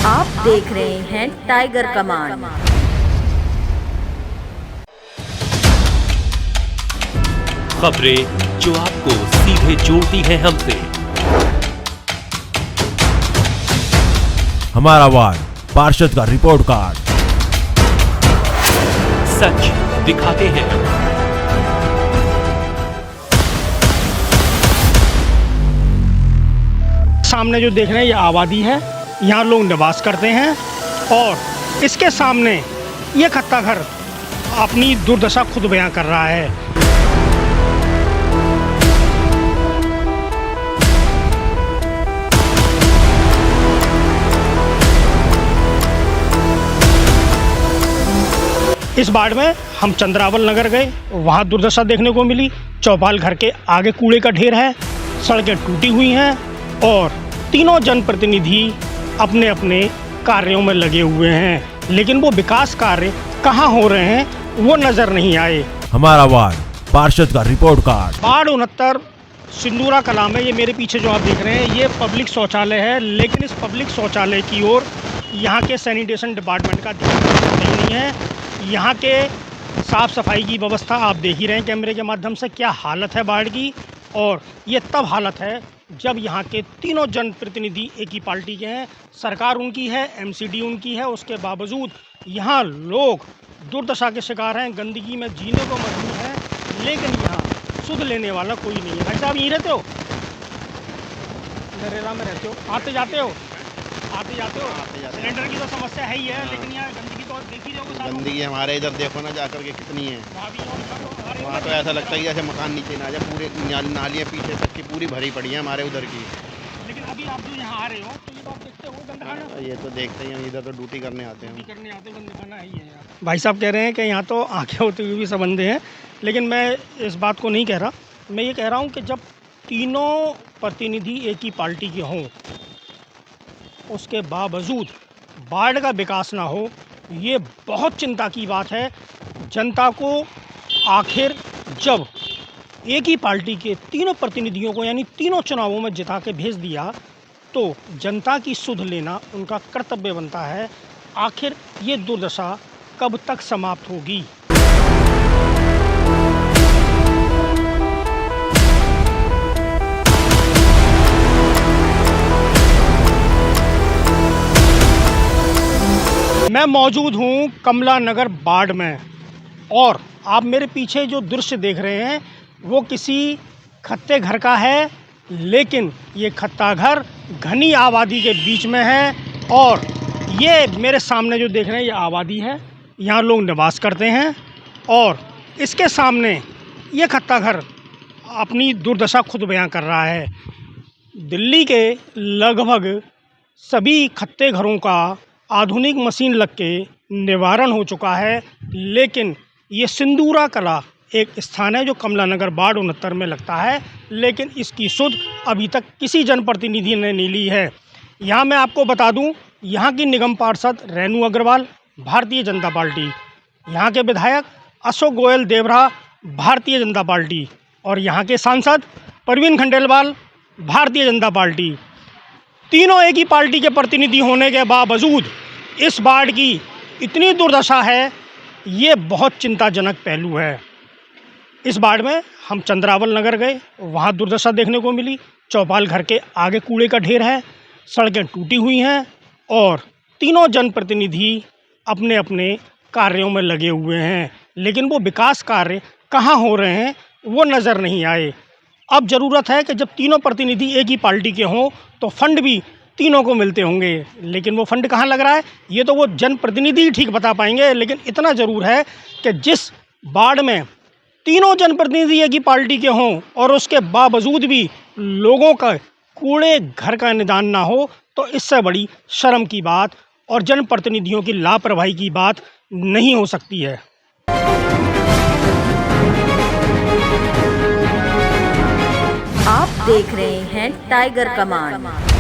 आप देख रहे हैं टाइगर कमान। खबरें जो आपको सीधे जोड़ती हैं हमसे। हमारा वार्ड पार्षद का रिपोर्ट कार्ड। सच दिखाते हैं। सामने जो देख रहे हैं ये आबादी है, यहाँ लोग निवास करते हैं और इसके सामने ये खत्ता घर अपनी दुर्दशा खुद बयां कर रहा है। इस वार्ड में हम चंद्रावल नगर गए, वहाँ दुर्दशा देखने को मिली। चौपाल घर के आगे कूड़े का ढेर है, सड़कें टूटी हुई हैं और तीनों जनप्रतिनिधि अपने अपने कार्यों में लगे हुए हैं, लेकिन वो विकास कार्य कहाँ हो रहे हैं वो नजर नहीं आए। हमारा वार्ड पार्षद का रिपोर्ट कार्ड। वार्ड 69 सिंदूरा कला में, ये मेरे पीछे जो आप देख रहे हैं ये पब्लिक शौचालय है, लेकिन इस पब्लिक शौचालय की ओर यहाँ के सैनिटेशन डिपार्टमेंट का ध्यान नहीं है। यहाँ के साफ सफाई की व्यवस्था आप देख ही रहे हैं कैमरे के माध्यम से, क्या हालत है वार्ड की। और ये तब हालत है जब यहाँ के तीनों जनप्रतिनिधि एक ही पार्टी के हैं, सरकार उनकी है, एमसीडी उनकी है, उसके बावजूद यहाँ लोग दुर्दशा के शिकार हैं, गंदगी में जीने को मजबूर हैं, लेकिन यहाँ सुध लेने वाला कोई नहीं है। भाई साहब यहीं रहते हो, नरेला में रहते हो, आते जाते हो? सिलेंडर की तो समस्या है ही है, लेकिन यहाँ गंदगी तो देख ही रहोगे। गंदगी हमारे इधर देखो ना जाकर के कितनी है। वहाँ तो ऐसा लगता है जैसे मकान नीचे ना जाए, पूरे नालियाँ पीछे तक की पूरी भरी पड़ी है हमारे उधर की। लेकिन अभी आप जो यहाँ आ रहे हो तो ये तो आप देखते हो गंदखाना। ये तो देखते ही हम इधर तो ड्यूटी करने आते हैं। गंदखाना ही है यहाँ। भाई साहब कह रहे हैं कि यहाँ तो आंखें होते हुए भी संबंधे हैं, लेकिन मैं इस बात को नहीं कह रहा। मैं ये कह रहा हूँ कि जब तीनों प्रतिनिधि एक ही पार्टी के हों, उसके बावजूद वार्ड का विकास ना हो, ये बहुत चिंता की बात है। जनता को आखिर जब एक ही पार्टी के तीनों प्रतिनिधियों को यानी तीनों चुनावों में जिता के भेज दिया, तो जनता की सुध लेना उनका कर्तव्य बनता है। आखिर ये दुर्दशा कब तक समाप्त होगी? मैं मौजूद हूँ कमला नगर वार्ड में और आप मेरे पीछे जो दृश्य देख रहे हैं वो किसी खत्ते घर का है, लेकिन ये खत्ता घर घनी आबादी के बीच में है। और ये मेरे सामने जो देख रहे हैं ये आबादी है, यहाँ लोग निवास करते हैं और इसके सामने ये खत्ता घर अपनी दुर्दशा खुद बयां कर रहा है। दिल्ली के लगभग सभी खत्ते घरों का आधुनिक मशीन लग के निवारण हो चुका है, लेकिन ये सिंदूरा कला एक स्थान है जो कमला नगर वार्ड 69 में लगता है, लेकिन इसकी सुध अभी तक किसी जनप्रतिनिधि ने नहीं ली है। यहाँ मैं आपको बता दूं, यहाँ की निगम पार्षद रेणु अग्रवाल भारतीय जनता पार्टी, यहाँ के विधायक अशोक गोयल देवरा भारतीय जनता पार्टी और यहाँ के सांसद परवीन खंडेलवाल भारतीय जनता पार्टी, तीनों एक ही पार्टी के प्रतिनिधि होने के बावजूद इस वार्ड की इतनी दुर्दशा है, ये बहुत चिंताजनक पहलू है। इस वार्ड में हम चंद्रावल नगर गए, वहाँ दुर्दशा देखने को मिली। चौपाल घर के आगे कूड़े का ढेर है, सड़कें टूटी हुई हैं और तीनों जनप्रतिनिधि अपने अपने कार्यों में लगे हुए हैं, लेकिन वो विकास कार्य कहाँ हो रहे हैं वो नज़र नहीं आए। अब ज़रूरत है कि जब तीनों प्रतिनिधि एक ही पार्टी के हों तो फंड भी तीनों को मिलते होंगे, लेकिन वो फंड कहाँ लग रहा है ये तो वो जनप्रतिनिधि ठीक बता पाएंगे। लेकिन इतना ज़रूर है कि जिस वार्ड में तीनों जनप्रतिनिधि एक ही पार्टी के हों और उसके बावजूद भी लोगों का कूड़े घर का निदान ना हो, तो इससे बड़ी शर्म की बात और जनप्रतिनिधियों की लापरवाही की बात नहीं हो सकती है। आप देख रहे हैं टाइगर कमान।